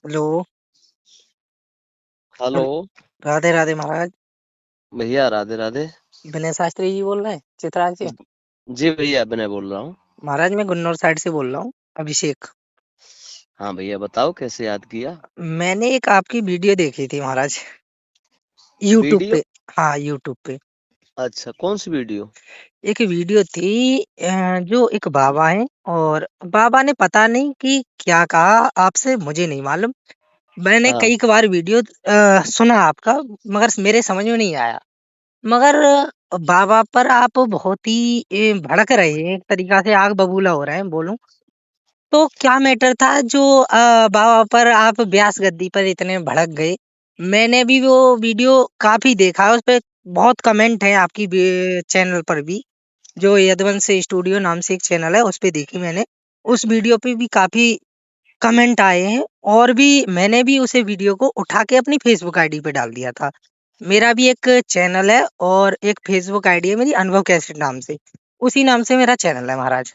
Hello. Hello. Radhe Radhe महाराज। भैया राधे राधे। विनय शास्त्री जी बोल रहे हैं चित्राल से। जी भैया विनय बोल रहा हूँ। महाराज मैं गुन्नौर साइड से बोल रहा हूँ। अभिषेक। हाँ भैया बताओ कैसे याद किया। मैंने एक आपकी वीडियो देखी थी महाराज, यूट्यूब वीडियो। पे। हाँ, यूट्यूब पे अच्छा कौन सी वीडियो। एक वीडियो थी। जो एक बाबा है, और बाबा ने पता नहीं कि क्या कहा आपसे, मुझे नहीं मालूम। मैंने हाँ कई बार वीडियो सुना आपका, मगर मेरे समझ में नहीं आया। मगर बाबा पर आप बहुत ही भड़क रहे हैं, एक तरीका से आग बबूला हो रहे हैं, बोलूं तो क्या मैटर था जो बाबा पर आप व्यास गद्दी पर इतने भड़क गए। मैंने भी वो वीडियो काफी देखा, उस पे बहुत कमेंट है आपकी चैनल पर भी। जो यदवंश स्टूडियो नाम से एक चैनल है, उस पे देखी मैंने। उस वीडियो पे भी काफी कमेंट आए हैं। और भी मैंने भी उसे वीडियो को उठा के अपनी फेसबुक आईडी पे डाल दिया था। मेरा भी एक चैनल है और एक फेसबुक आईडी है मेरी, अनुभव कैसेट नाम से। उसी नाम से मेरा चैनल है महाराज।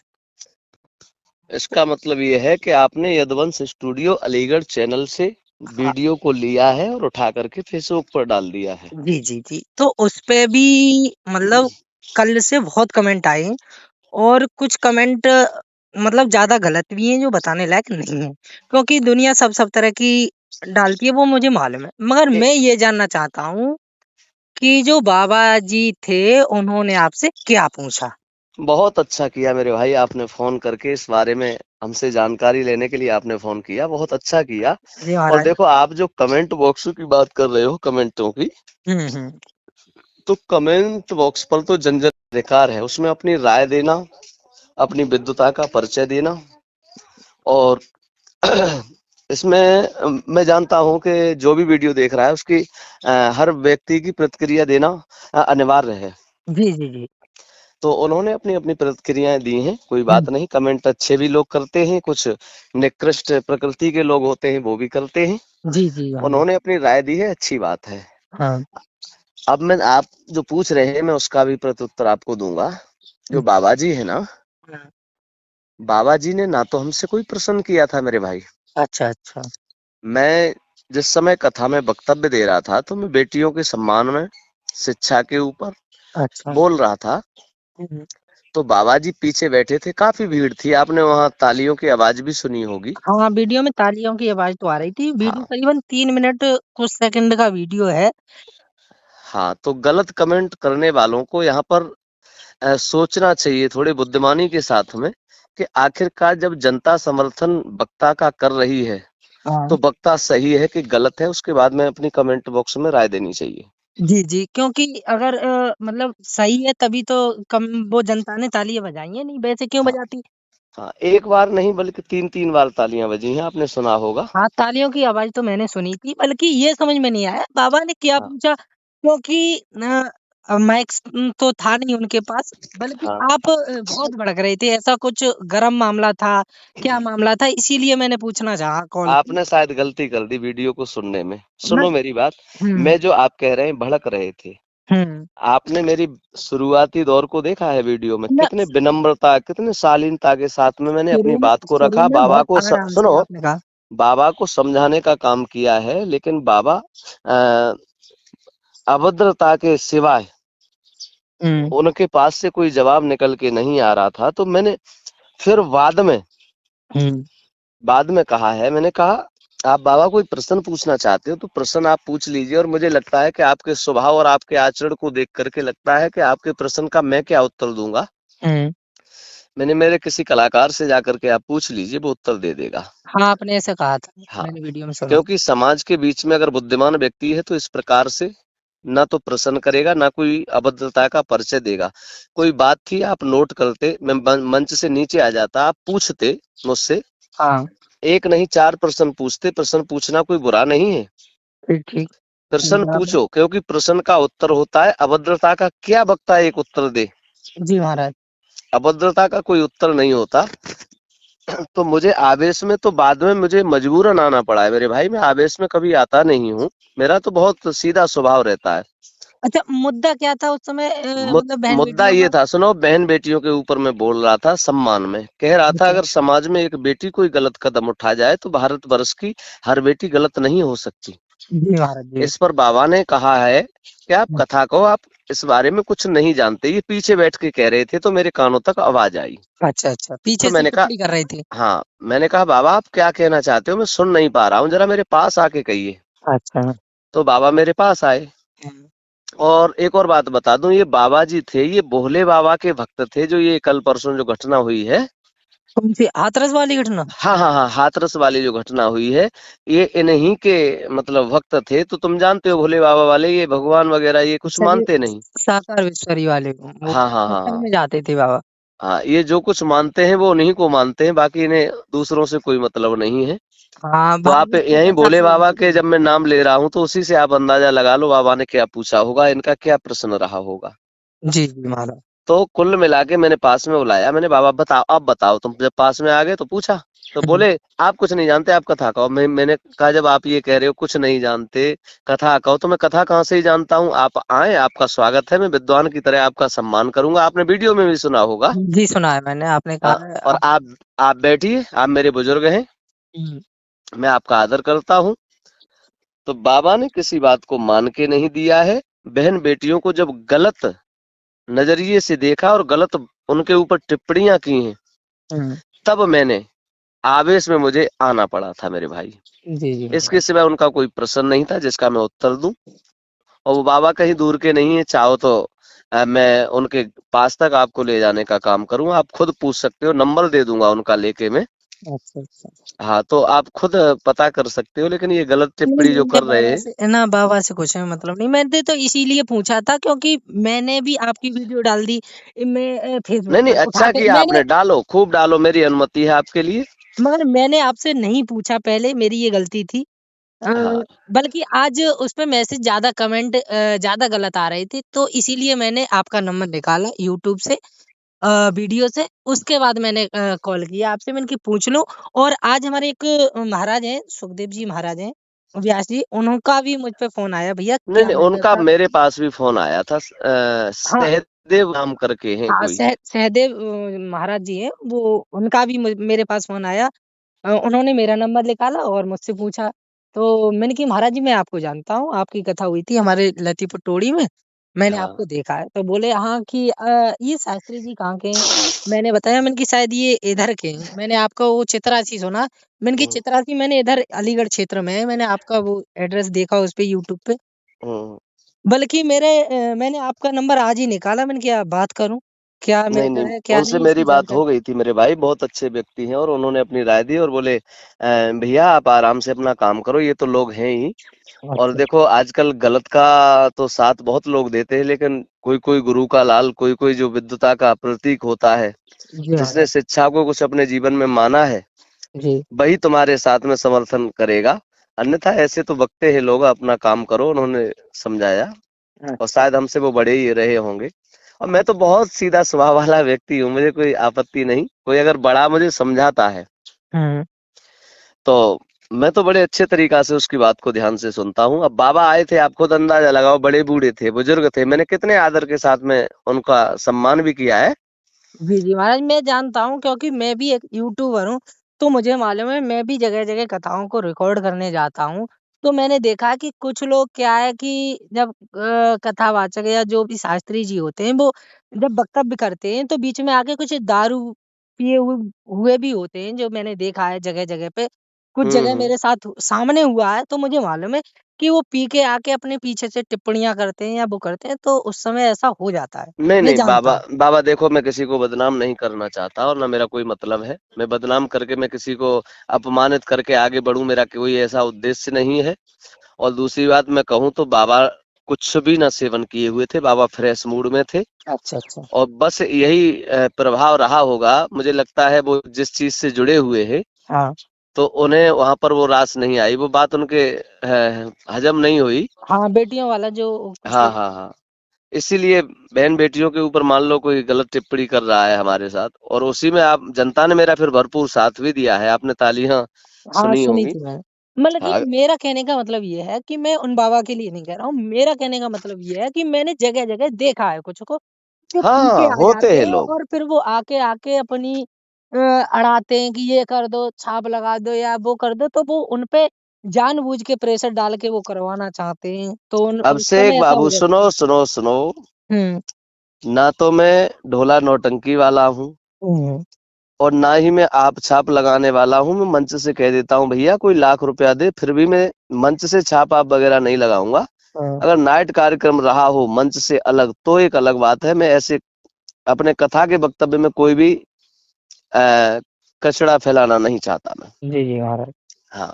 इसका मतलब ये है कि आपने यदुवंश स्टूडियो अलीगढ़ चैनल से हाँ। वीडियो को लिया है और उठा करके फेसबुक पर डाल दिया है। जी जी जी, तो उस पे भी मतलब कल से बहुत कमेंट आए हैं। और कुछ कमेंट मतलब ज्यादा गलत भी हैं, जो बताने लायक नहीं है। क्योंकि दुनिया सब सब तरह की डालती है, वो मुझे मालूम है। मगर ए, मैं ये जानना चाहता हूँ कि जो बाबा जी थे, उन्होंने आपसे क्या पूछा। बहुत अच्छा किया मेरे भाई, आपने फोन करके इस बारे में हमसे जानकारी लेने के लिए आपने फोन किया, बहुत अच्छा किया। जी और महाराज। देखो आप जो कमेंट बॉक्स की बात कर रहे हो, कमेंटों की, हम्म। तो कमेंट बॉक्स पर तो जन जन अधिकार है, उसमें अपनी राय देना, अपनी विद्वता का परिचय देना। और इसमें मैं जानता हूं कि जो भी वीडियो देख रहा है उसकी हर व्यक्ति की प्रतिक्रिया देना अनिवार्य है। जी जी जी। तो उन्होंने अपनी अपनी प्रतिक्रियाएं दी हैं, कोई हम्म। बात नहीं। कमेंट अच्छे भी लोग करते हैं, कुछ निकृष्ट प्रकृति के लोग होते हैं वो भी करते हैं। जी जी महाराज। उन्होंने अपनी राय दी है, अच्छी बात है। हाँ। अब मैं, आप जो पूछ रहे हैं मैं उसका भी प्रत्युत्तर आपको दूंगा। जो बाबा जी है ना, हम्म। बाबा जी ने ना तो हमसे कोई प्रश्न किया था मेरे भाई। अच्छा अच्छा। मैं जिस समय कथा में वक्तव्य दे रहा था तो मैं बेटियों के सम्मान में, शिक्षा के ऊपर अच्छा। बोल रहा था। हम्म। तो बाबा जी पीछे बैठे थे, काफी भीड़ थी, आपने वहां तालियों की आवाज भी सुनी होगी। हाँ, वीडियो में तालियों की आवाज तो आ रही थी। वीडियो हाँ। करीबन 3 मिनट कुछ सेकंड का वीडियो है। हाँ तो गलत कमेंट करने वालों को यहाँ पर सोचना चाहिए थोड़ी बुद्धिमानी के साथ में, कि आखिरकार जब जनता समर्थन वक्ता का कर रही है हाँ। तो वक्ता सही है कि गलत है, उसके बाद में अपनी कमेंट बॉक्स में राय देनी चाहिए। जी जी, क्योंकि अगर मतलब सही है तभी तो कम वो जनता ने तालियां बजाई है, नहीं वैसे क्यों हाँ। बजाती। हाँ एक बार नहीं बल्कि तीन तीन बार तालियां बजी हैं, आपने सुना होगा। हाँ, तालियों की आवाज तो मैंने सुनी थी, बल्कि ये समझ में नहीं आया बाबा ने क्या हाँ। पूछा। क्योंकि माइक तो था नहीं उनके पास। बल्कि हाँ आप बहुत भड़क रहे थे, ऐसा कुछ गर्म मामला था। क्या मामला था, इसीलिए मैंने पूछना चाहा कॉल पे। आपने शायद गलती कर दी वीडियो को सुनने में। मैं। सुनो मेरी बात। हम्म। मैं जो आप कह रहे हैं भड़क रहे थे, हम्म। आपने मेरी शुरुआती दौर को देखा है वीडियो में, न, कितने विनम्रता कितने शालीनता के साथ में मैंने अपनी बात को शुरू रखा, में बाबा बहुत को आराम से सुनो, आपने कहा। बाबा को समझाने का काम किया है। लेकिन बाबा अ, अभद्रता के सिवाय हम्म। उनके पास से कोई जवाब निकल के नहीं आ रहा था। तो मैंने फिर हम्म। बाद में कहा है, मैंने कहा आप बाबा कोई प्रश्न पूछना चाहते हो तो प्रश्न आप पूछ लीजिए, और मुझे लगता है कि आपके स्वभाव और आपके आचरण को देख करके लगता है कि आपके प्रश्न का मैं क्या उत्तर दूंगा। हम्म। मैंने, मेरे किसी कलाकार से जाकर के आप पूछ लीजिए, वो उत्तर दे देगा। हाँ, आपने ऐसा कहा था, हाँ। मैंने वीडियो में सुना। क्योंकि समाज के बीच में अगर बुद्धिमान व्यक्ति है तो इस प्रकार से ना तो प्रश्न करेगा, ना कोई अभद्रता का परिचय देगा। कोई बात थी आप नोट करते, मैं मंच से नीचे आ जाता, आप पूछते मुझसे, हाँ। एक नहीं चार प्रश्न पूछते। प्रश्न पूछना कोई बुरा नहीं है, ठीक ठीक। सही प्रश्न कहा आपने। पूछो, क्योंकि प्रश्न का उत्तर होता है। अभद्रता का क्या वक्ता एक उत्तर दे, जी महाराज। अभद्रता का कोई उत्तर नहीं होता। तो मुझे आवेश में, तो बाद में मुझे मजबूरन आना पड़ा है मेरे भाई, मैं आवेश में कभी आता नहीं हूँ। मेरा तो बहुत सीधा स्वभाव रहता है। अच्छा, मुद्दा क्या था उस समय, मतलब बहन मुद्दा बेटियों ये का? था, सुनो, बहन बेटियों के ऊपर मैं बोल रहा था, सम्मान में कह रहा था, अच्छा। अगर समाज में एक बेटी कोई गलत कदम उठा जाए तो भारत वर्ष की हर बेटी गलत नहीं हो सकती। जी महाराज जी। इस पर बाबा ने कहा है कि आप कथा को, आप इस बारे में कुछ नहीं जानते। ये पीछे बैठ के कह रहे थे तो मेरे कानों तक आवाज आई। अच्छा अच्छा, तो पीछे से मैंने कहा, टिप्पणी कर रहे थे। हाँ, मैंने कहा बाबा आप क्या कहना चाहते हो, मैं सुन नहीं पा रहा हूँ, जरा मेरे पास आके कहिए। अच्छा। तो बाबा मेरे पास आए। हम्म। और एक और बात बता दूं, ये बाबा जी थे, ये भोले बाबा के भक्त थे, जो ये कल परसों जो घटना हुई है। कौन सी हाथरस वाली घटना? हाँ हाँ हाँ, हाथरस वाली जो घटना हुई है, ये इन्हीं के मतलब भक्त थे। तो तुम जानते हो भोले बाबा वाले ये भगवान वगैरह ये कुछ अच्छा जी, मानते नहीं। साकार विश्वरी वाले को वो हाँ हाँ हाँ सत्संग हाँ में जाते थे बाबा। हाँ, ये जो कुछ मानते हैं वो उन्हीं को मानते हैं, बाकी इन्हें दूसरों से कोई मतलब नहीं है। हाँ, तो आप भागवत की यहीं कथा भोले खूब बाबा के सुनते जब हैं। मैं नाम ले रहा हूँ तो उसी से आप अंदाजा लगा लो बाबा ने क्या पूछा होगा, इनका क्या प्रश्न रहा होगा। जी जी महाराज। तो कुल मिला के मैंने पास में बुलाया, मैंने बाबा बताओ, अब बताओ। तुम जब पास में आ गए तो पूछा, तो हम्म। बोले आप कुछ नहीं जानते, आप कथा कहो। मैंने कहा जब आप ये कह रहे हो कुछ नहीं जानते, कथा कहो, तो मैं कथा कहाँ से ही जानता हूँ। आप आए, आपका स्वागत है, मैं विद्वान की तरह आपका सम्मान करूंगा, आपने वीडियो में भी सुना होगा। जी सुना है मैंने, आपने अ, कहा है और आप बैठिए, आप मेरे बुजुर्ग हैं, हम्म। मैं आपका आदर करता हूँ। तो बाबा ने किसी बात को मान के नहीं दिया है। बहन बेटियों को जब गलत नजरिए से देखा और गलत उनके ऊपर टिप्पणियां की हैं, हम्म। तब मैंने आवेश में मुझे आना पड़ा था मेरे भाई। जी जी इसके महाराज। सिवा उनका कोई प्रश्न नहीं था जिसका मैं उत्तर दूं। और वो बाबा कहीं दूर के नहीं है, चाहो तो मैं उनके पास तक आपको ले जाने का काम करूंगा, आप खुद पूछ सकते हो, नंबर दे दूंगा उनका लेके मैं। अच्छा अच्छा। हाँ, तो आप खुद पता कर सकते हो, लेकिन ये गलत नहीं, टिप्पणी जो मुझे कर रहे बाबा हैं। से ना, बाबा से कुछ है मतलब नहीं, मैंने तो इसीलिए पूछा था क्योंकि मैंने भी आपकी वीडियो डाल दी। मैं फेसबुक नहीं नहीं, पर उठा अच्छा के किया मैंने, आपने, डालो, खूब डालो, मेरी अनुमति है आपके लिए। मगर मैंने आपसे नहीं पूछा पहले, मेरी ये गलती थी। अ, हाँ बल्कि आज उस पे मैसेज ज्यादा, कमेंट ज्यादा गलत आ रहे थे, तो इसीलिए मैंने आपका नंबर निकाला यूट्यूब से, वीडियो से। उसके बाद मैंने कॉल किया आपसे, मैंने कि पूछ लो। और आज हमारे एक महाराज हैं, सुखदेव जी महाराज हैं, व्यास जी, उनका भी मुझ पे फोन आया, भैया नहीं क्या नहीं, मैटर उनका था। मेरे पास भी फोन आया था, हाँ सहदेव नाम करके हैं हाँ, कोई। सहदेव महाराज जी हैं वो, उनका भी मेरे पास फोन आया। उन्होंने मेरा नंबर निकाला और मुझसे पूछा। तो मैंने कि महाराज जी मैं आपको जानता हूँ, आपकी कथा हुई थी हमारे लतीपुर टोड़ी में, मैंने हाँ आपको देखा है। तो बोले हाँ कि ये शास्त्री जी कहाँ के हैं? मैंने बताया, मैंने कि शायद ये इधर के हैं। मैंने आपका वो चित्रासी सुना, मैंने कि हम्म, चित्रासी मैंने इधर अलीगढ़ क्षेत्र में है, मैंने आपका वो एड्रेस देखा उस पे यूट्यूब पे। हम्म। बल्कि मैंने आपका नंबर आज ही निकाला, मैंने क्या बात करूं, क्या नहीं नहीं, मैटर है क्या उनसे नहीं, मेरी इसकी बात हो जानकारी। गई थी मेरे भाई, बहुत अच्छे व्यक्ति हैं, और उन्होंने अपनी राय दी और बोले भैया आप आराम से अपना काम करो, ये तो लोग हैं ही। और अच्छा। देखो आजकल गलत का तो साथ बहुत लोग देते हैं, लेकिन कोई कोई गुरु का लाल, कोई कोई जो विद्वता का प्रतीक होता है, जी जिसने महाराज। शिक्षा को कुछ अपने जीवन में माना है, जी। वही तुम्हारे साथ में समर्थन करेगा। अन्यथा ऐसे तो बकते हैं लोग, अपना काम करो, उन्होंने समझाया। और अच्छा। शायद हमसे वो बड़े ही रहे होंगे। और मैं तो बहुत सीधा स्वभाव वाला व्यक्ति हूँ, मुझे कोई आपत्ति नहीं, कोई अगर बड़ा मुझे समझाता है हम्म। तो मैं तो बड़े अच्छे तरीका से उसकी बात को ध्यान से सुनता हूँ। अब बाबा आए थे, आप खुद अंदाजा लगाओ, बड़े बूढ़े थे, बुजुर्ग थे, मैंने कितने आदर के साथ में उनका सम्मान भी किया है। जी, जी महाराज, मैं जानता हूँ क्योंकि मैं भी एक यूट्यूबर हूँ, तो मुझे मालूम है, मैं भी जगह-जगह कथाओं को रिकॉर्ड करने जाता हूँ। तो मैंने देखा कि कुछ लोग क्या है कि जब कथावाचक या जो भी शास्त्री जी होते हैं, वो जब वक्तव्य करते हैं, तो बीच में आके कुछ दारू पिए हुए भी होते हैं, जो मैंने देखा है जगह-जगह पे। कुछ जगह हम्म। मेरे साथ सामने हुआ है, तो मुझे मालूम है कि वो पी के आके अपने पीछे से टिप्पणियाँ करते हैं या वो करते हैं, तो उस समय ऐसा हो जाता है। नहीं मैं नहीं, जानता बाबा हूँ। बाबा देखो, मैं किसी को बदनाम नहीं करना चाहता और ना मेरा कोई मतलब है, मैं बदनाम करके, मैं किसी को अपमानित करके आगे बढ़ूं, मेरा कोई ऐसा उद्देश्य नहीं है। और दूसरी बात मैं कहूँ तो बाबा कुछ भी ना सेवन किए हुए थे, बाबा फ्रेश मूड में थे। अच्छा, अच्छा। और बस यही प्रभाव रहा होगा, मुझे लगता है वो जिस चीज से जुड़े हुए हैं, हाँ। तो उन्हें वहां पर वो रास नहीं आई, वो बात उनके हजम नहीं हुई। हाँ, बेटियों वाला जो कुछ। हाँ हाँ हाँ, इसीलिए बहन बेटियों के ऊपर मान लो कोई गलत टिप्पणी कर रहा है हमारे साथ, और उसी में आप जनता ने मेरा फिर भरपूर साथ भी दिया है, आपने तालियां हाँ, सुनी सुनी होंगी। थी मैंने। मतलब कि हाँ मेरा कहने का मतलब ये है कि मैं उन बाबा के लिए नहीं कह रहा हूँ। मेरा कहने का मतलब ये है कि मैंने जगह-जगह देखा है कुछ को, वो पी के हाँ, आ होते जाते हैं हैं लोग। और फिर वो आके अपनी अड़ाते हैं कि ये कर दो, छाप लगा दो या वो कर दो, तो वो उनपे जानबूझ के प्रेशर डाल के वो करवाना चाहते हैं। तो अब उस शेख समय ऐसा हो बाबू जाता सुनो, है। सुनो, सुनो, हुँ, ना तो मैं ढोला नौटंकी वाला हूँ हुँ, और ना ही मैं आप छाप लगाने वाला हूँ। मैं मंच से कह देता हूँ भैया कोई लाख रुपया दे, फिर भी मैं मंच से छाप आप वगैरह नहीं लगाऊंगा। हाँ। अगर नाइट कार्यक्रम रहा हो मंच से अलग तो एक अलग बात है। मैं ऐसे अपने कथा के वक्तव्य में कोई भी कचड़ा फैलाना नहीं चाहता मैं। जी, जी महाराज। हाँ,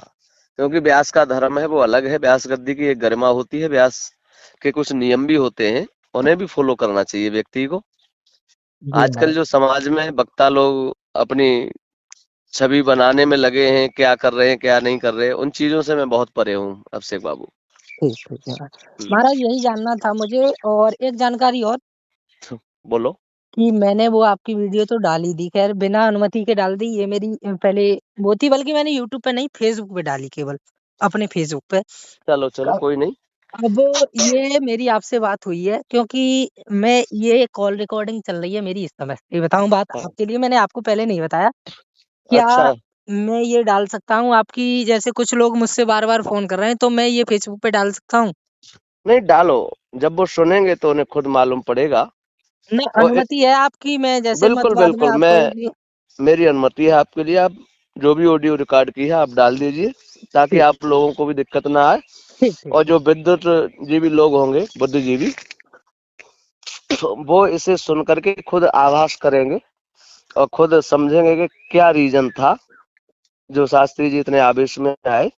क्योंकि व्यास का धर्म है वो अलग है। व्यास गद्दी की एक गरिमा होती है, व्यास के कुछ नियम भी होते हैं, उन्हें भी फॉलो करना चाहिए व्यक्ति को। जी आजकल महाराज। जो समाज में वक्ता लोग अपनी छवि बनाने में लगे हैं, क्या कर रहे हैं क्या नहीं कर रहे हैं, उन चीजों से मैं बहुत परे हूँ अभिषेक बाबू। ठीक, ठीक है महाराज। हम्म, महाराज यही जानना था मुझे और एक जानकारी और बोलो। कि मैंने वो आपकी वीडियो तो डाल ही दी, ख़ैर बिना अनुमति के डाल दी। ये मेरी पहले वो थी, बल्कि मैंने यूट्यूब पे नहीं, फ़ेसबुक पे डाली केवल, अपने फ़ेसबुक पे। चलो चलो, अब कोई नहीं। अब ये मेरी आपसे बात हुई है क्योंकि मैं ये कॉल रिकॉर्डिंग चल रही है मेरी इस समय। ये बताऊँ बात हाँ, आपके लिए, मैंने आपको पहले नहीं बताया। क्या अच्छा। मैं ये डाल सकता हूँ आपकी, जैसे कुछ लोग मुझसे बार-बार फ़ोन कर रहे हैं, तो मैं ये फ़ेसबुक पे डाल सकता हूँ? नहीं डालो, जब वो सुनेंगे तो उन्हें खुद मालूम पड़ेगा। ना और अनुमति है आपकी? मैं जैसे मत बिल्कुल बाद में बिल्कुल, आप मैं कहोगे। मेरी अनुमति है आपके लिए। आप जो भी ऑडियो रिकॉर्ड की है आप डाल दीजिए, ताकि ठीक, आप लोगों को भी दिक्कत ना आए। ठीक, ठीक, और ठीक। जो विद्युत जीवी लोग होंगे, बुद्धिजीवी, वो इसे सुन करके खुद आभास करेंगे और खुद समझेंगे कि क्या रीजन था जो शास्त्री जी इतने आवेश में आए।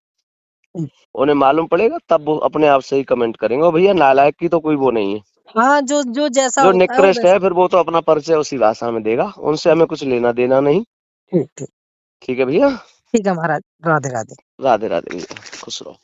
हुँ। उन्हें मालूम पड़ेगा तब वो अपने आप से ही कमेंट करेंगे। और भैया नालायक की तो कोई वो नहीं है। हाँ, जो जो जैसा जो होता है वो निकृष्ट है वैसा। फिर वो तो अपना परिचय उसी भाषा में देगा, उनसे हमें कुछ लेना देना नहीं। ठीक, ठीक। ठीक है भैया। ठीक है महाराज, राधे-राधे। राधे राधे भैया, खुश रहो।